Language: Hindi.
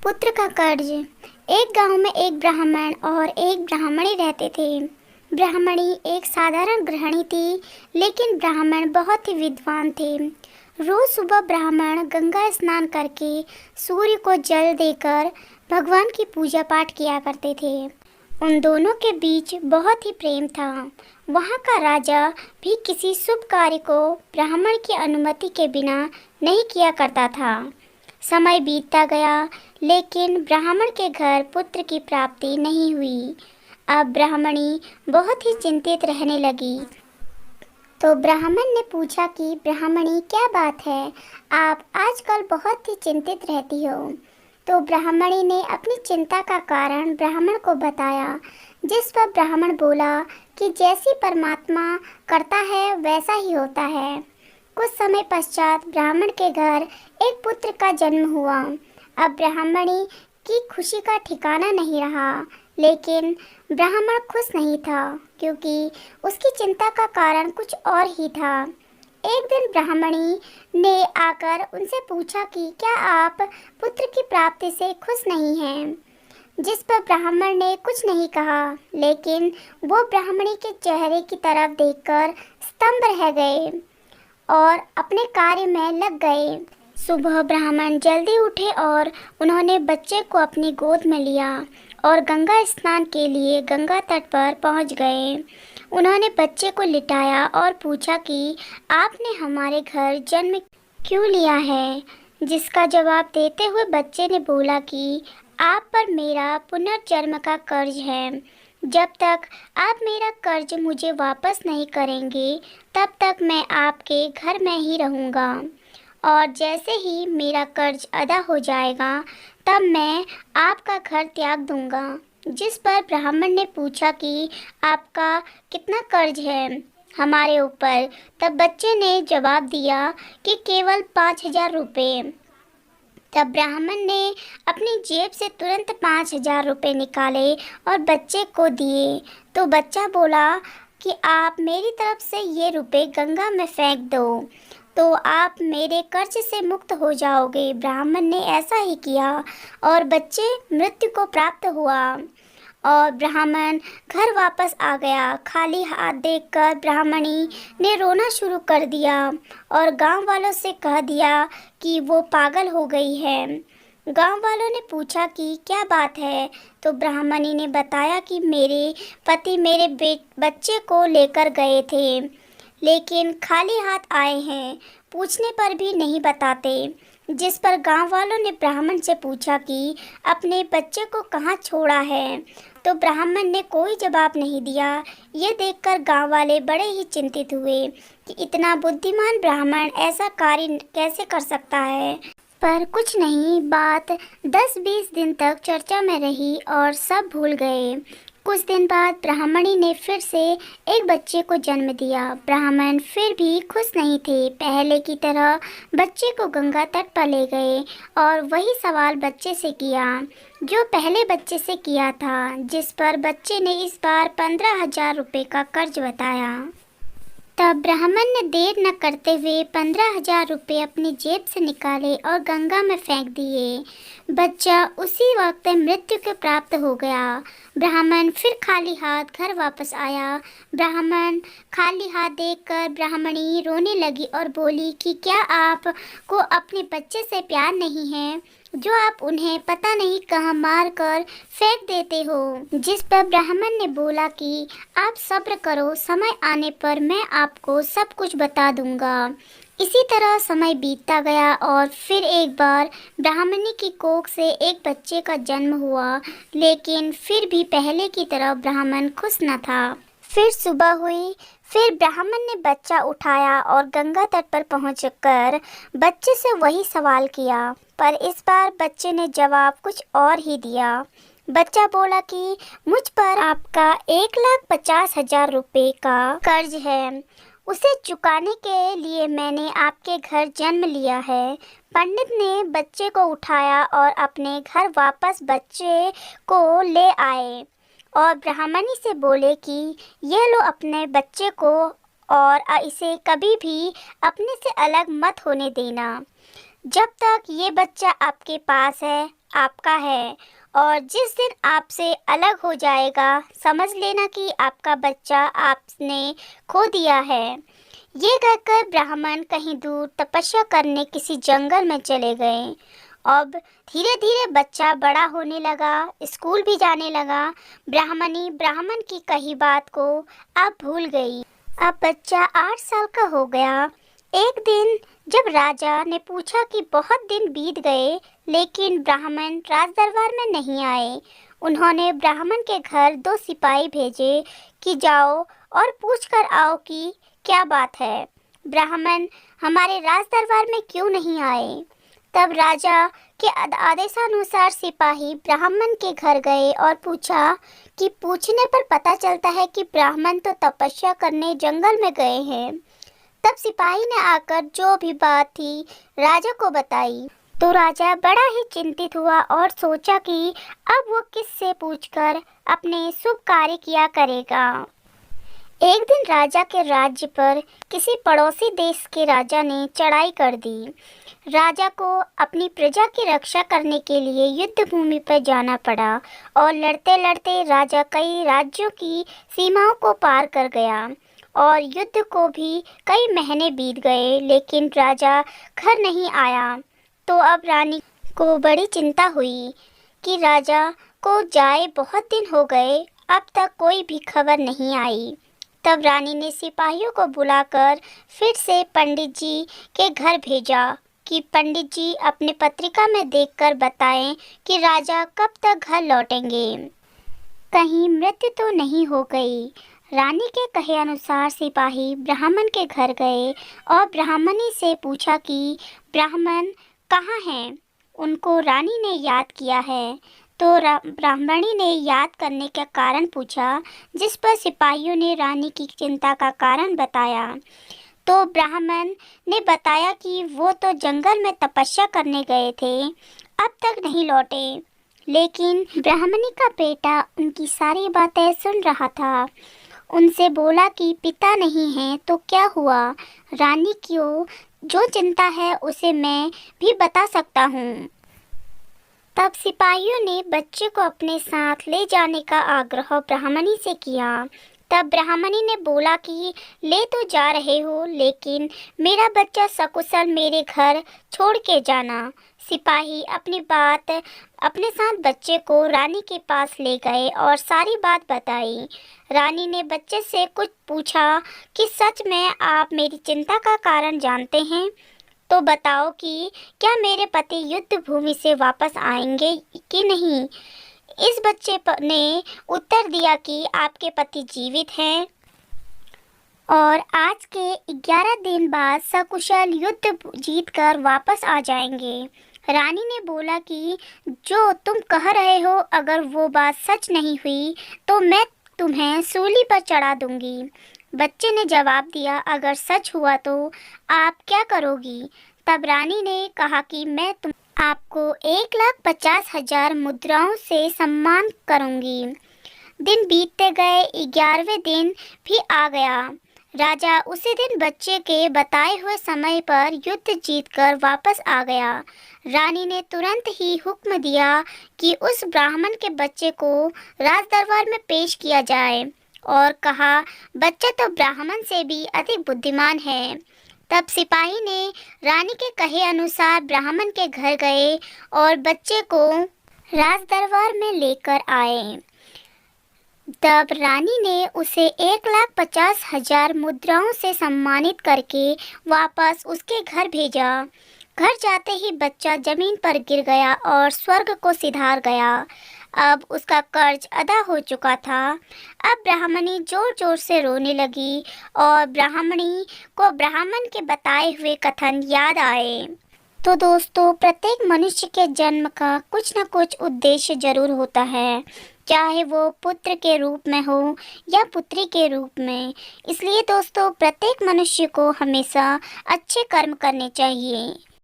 पुत्र का कर्ज। एक गांव में एक ब्राह्मण और एक ब्राह्मणी रहते थे। ब्राह्मणी एक साधारण गृहिणी थी, लेकिन ब्राह्मण बहुत ही विद्वान थे। रोज सुबह ब्राह्मण गंगा स्नान करके सूर्य को जल देकर भगवान की पूजा पाठ किया करते थे। उन दोनों के बीच बहुत ही प्रेम था। वहाँ का राजा भी किसी शुभ कार्य को ब्राह्मण की अनुमति के बिना नहीं किया करता था। समय बीतता गया, लेकिन ब्राह्मण के घर पुत्र की प्राप्ति नहीं हुई। अब ब्राह्मणी बहुत ही चिंतित रहने लगी। तो ब्राह्मण ने पूछा कि ब्राह्मणी, क्या बात है, आप आजकल बहुत ही चिंतित रहती हो। तो ब्राह्मणी ने अपनी चिंता का कारण ब्राह्मण को बताया, जिस पर ब्राह्मण बोला कि जैसी परमात्मा करता है वैसा ही होता है। कुछ समय पश्चात ब्राह्मण के घर एक पुत्र का जन्म हुआ। अब ब्राह्मणी की खुशी का ठिकाना नहीं रहा, लेकिन ब्राह्मण खुश नहीं था, क्योंकि उसकी चिंता का कारण कुछ और ही था। एक दिन ब्राह्मणी ने आकर उनसे पूछा कि क्या आप पुत्र की प्राप्ति से खुश नहीं हैं? जिस पर ब्राह्मण ने कुछ नहीं कहा, लेकिन वो ब्राह्मणी के चेहरे की तरफ देखकर स्तंभ रह गए और अपने कार्य में लग गए। सुबह ब्राह्मण जल्दी उठे और उन्होंने बच्चे को अपनी गोद में लिया और गंगा स्नान के लिए गंगा तट पर पहुंच गए। उन्होंने बच्चे को लिटाया और पूछा कि आपने हमारे घर जन्म क्यों लिया है? जिसका जवाब देते हुए बच्चे ने बोला कि आप पर मेरा पुनर्जन्म का कर्ज है। जब तक आप मेरा कर्ज मुझे वापस नहीं करेंगे, तब तक मैं आपके घर में ही रहूँगा, और जैसे ही मेरा कर्ज अदा हो जाएगा, तब मैं आपका घर त्याग दूँगा। जिस पर ब्राह्मण ने पूछा कि आपका कितना कर्ज है हमारे ऊपर? तब बच्चे ने जवाब दिया कि केवल 5,000 रुपये। तब ब्राह्मण ने अपनी जेब से तुरंत 5,000 रुपये निकाले और बच्चे को दिए। तो बच्चा बोला कि आप मेरी तरफ से ये रुपए गंगा में फेंक दो, तो आप मेरे कर्ज से मुक्त हो जाओगे। ब्राह्मण ने ऐसा ही किया और बच्चे मृत्यु को प्राप्त हुआ और ब्राह्मण घर वापस आ गया। खाली हाथ देखकर ब्राह्मणी ने रोना शुरू कर दिया और गांव वालों से कह दिया कि वो पागल हो गई है। गांव वालों ने पूछा कि क्या बात है? तो ब्राह्मणी ने बताया कि मेरे पति मेरे बच्चे को लेकर गए थे, लेकिन खाली हाथ आए हैं, पूछने पर भी नहीं बताते। जिस पर गांव वालों ने ब्राह्मण से पूछा कि अपने बच्चे को कहाँ छोड़ा है। तो ब्राह्मण ने कोई जवाब नहीं दिया। ये देखकर गांव वाले बड़े ही चिंतित हुए कि इतना बुद्धिमान ब्राह्मण ऐसा कार्य कैसे कर सकता है। पर कुछ नहीं, बात 10-20 दिन तक चर्चा में रही और सब भूल गए। कुछ दिन बाद ब्राह्मणी ने फिर से एक बच्चे को जन्म दिया। ब्राह्मण फिर भी खुश नहीं थे। पहले की तरह बच्चे को गंगा तट पर ले गए और वही सवाल बच्चे से किया जो पहले बच्चे से किया था, जिस पर बच्चे ने इस बार 15,000 रुपये का कर्ज बताया। तब ब्राह्मण ने देर न करते हुए 15,000 रुपये अपनी जेब से निकाले और गंगा में फेंक दिए। बच्चा उसी वक्त मृत्यु को प्राप्त हो गया। ब्राह्मण फिर खाली हाथ घर वापस आया। ब्राह्मण खाली हाथ देखकर ब्राह्मणी रोने लगी और बोली कि क्या आपको अपने बच्चे से प्यार नहीं है, जो आप उन्हें पता नहीं कहाँ मार कर फेंक देते हो। जिस पर ब्राह्मण ने बोला कि आप सब्र करो, समय आने पर मैं आपको सब कुछ बता दूंगा। इसी तरह समय बीतता गया और फिर एक बार ब्राह्मणी की कोख से एक बच्चे का जन्म हुआ, लेकिन फिर भी पहले की तरह ब्राह्मण खुश न था। फिर सुबह हुई। फिर ब्राह्मण ने बच्चा उठाया और गंगा तट पर पहुंचकर बच्चे से वही सवाल किया, पर इस बार बच्चे ने जवाब कुछ और ही दिया। बच्चा बोला कि मुझ पर आपका 1,50,000 रुपये का कर्ज है, उसे चुकाने के लिए मैंने आपके घर जन्म लिया है। पंडित ने बच्चे को उठाया और अपने घर वापस बच्चे को ले आए और ब्राह्मणी से बोले कि ये लो अपने बच्चे को और इसे कभी भी अपने से अलग मत होने देना। जब तक ये बच्चा आपके पास है, आपका है और जिस दिन आपसे अलग हो जाएगा समझ लेना कि आपका बच्चा आपने खो दिया है। ये कहकर ब्राह्मण कहीं दूर तपस्या करने किसी जंगल में चले गए। अब धीरे धीरे बच्चा बड़ा होने लगा, स्कूल भी जाने लगा। ब्राह्मणी ब्राह्मण की कही बात को अब भूल गई। अब बच्चा 8 साल का हो गया। एक दिन जब राजा ने पूछा कि बहुत दिन बीत गए लेकिन ब्राह्मण राजदरबार में नहीं आए, उन्होंने ब्राह्मण के घर 2 सिपाही भेजे कि जाओ और पूछ कर आओ कि क्या बात है, ब्राह्मण हमारे राजदरबार में क्यों नहीं आए। तब राजा के आदेशानुसार सिपाही ब्राह्मण के घर गए और पूछा कि पूछने पर पता चलता है कि ब्राह्मण तो तपस्या करने जंगल में गए हैं। तब सिपाही ने आकर जो भी बात थी राजा को बताई तो राजा बड़ा ही चिंतित हुआ और सोचा कि अब वो किससे पूछकर अपने शुभ कार्य किया करेगा। एक दिन राजा के राज्य पर किसी पड़ोसी देश के राजा ने चढ़ाई कर दी। राजा को अपनी प्रजा की रक्षा करने के लिए युद्ध भूमि पर जाना पड़ा और लड़ते लड़ते राजा कई राज्यों की सीमाओं को पार कर गया और युद्ध को भी कई महीने बीत गए लेकिन राजा घर नहीं आया। तो अब रानी को बड़ी चिंता हुई कि राजा को जाए बहुत दिन हो गए, अब तक कोई भी खबर नहीं आई। तब रानी ने सिपाहियों को बुलाकर फिर से पंडित जी के घर भेजा कि पंडित जी अपने पत्रिका में देखकर बताएं कि राजा कब तक घर लौटेंगे, कहीं मृत्यु तो नहीं हो गई। रानी के कहे अनुसार सिपाही ब्राह्मण के घर गए और ब्राह्मणी से पूछा कि ब्राह्मण कहाँ हैं। उनको रानी ने याद किया है। तो ब्राह्मणी ने याद करने का कारण पूछा, जिस पर सिपाहियों ने रानी की चिंता का कारण बताया। तो ब्राह्मण ने बताया कि वो तो जंगल में तपस्या करने गए थे, अब तक नहीं लौटे। लेकिन ब्राह्मणी का बेटा उनकी सारी बातें सुन रहा था। उनसे बोला कि पिता नहीं है तो क्या हुआ, रानी को जो चिंता है उसे मैं भी बता सकता हूँ। तब सिपाहियों ने बच्चे को अपने साथ ले जाने का आग्रह ब्राह्मणी से किया। तब ब्राह्मणी ने बोला कि ले तो जा रहे हो लेकिन मेरा बच्चा सकुशल मेरे घर छोड़ के जाना। सिपाही अपनी बात अपने साथ बच्चे को रानी के पास ले गए और सारी बात बताई। रानी ने बच्चे से कुछ पूछा कि सच में आप मेरी चिंता का कारण जानते हैं, तो बताओ कि क्या मेरे पति युद्ध भूमि से वापस आएंगे कि नहीं। इस बच्चे ने उत्तर दिया कि आपके पति जीवित हैं और आज के 11 दिन बाद सकुशल युद्ध जीतकर वापस आ जाएंगे। रानी ने बोला कि जो तुम कह रहे हो अगर वो बात सच नहीं हुई तो मैं तुम्हें सूली पर चढ़ा दूंगी। बच्चे ने जवाब दिया, अगर सच हुआ तो आप क्या करोगी। तब रानी ने कहा कि मैं आपको 1,50,000 मुद्राओं से सम्मान करूंगी। दिन बीतते गए, 11वें दिन भी आ गया। राजा उसी दिन बच्चे के बताए हुए समय पर युद्ध जीतकर वापस आ गया। रानी ने तुरंत ही हुक्म दिया कि उस ब्राह्मण के बच्चे को राजदरबार में पेश किया जाए और कहा, बच्चा तो ब्राह्मण से भी अधिक बुद्धिमान है। तब सिपाही ने रानी के कहे अनुसार ब्राह्मण के घर गए और बच्चे को राजदरबार में लेकर आए। तब रानी ने उसे 1,50,000 मुद्राओं से सम्मानित करके वापस उसके घर भेजा। घर जाते ही बच्चा जमीन पर गिर गया और स्वर्ग को सिधार गया। अब उसका कर्ज अदा हो चुका था। अब ब्राह्मणी जोर जोर से रोने लगी और ब्राह्मणी को ब्राह्मण के बताए हुए कथन याद आए। तो दोस्तों, प्रत्येक मनुष्य के जन्म का कुछ न कुछ उद्देश्य जरूर होता है, चाहे वो पुत्र के रूप में हो या पुत्री के रूप में। इसलिए दोस्तों, प्रत्येक मनुष्य को हमेशा अच्छे कर्म करने चाहिए।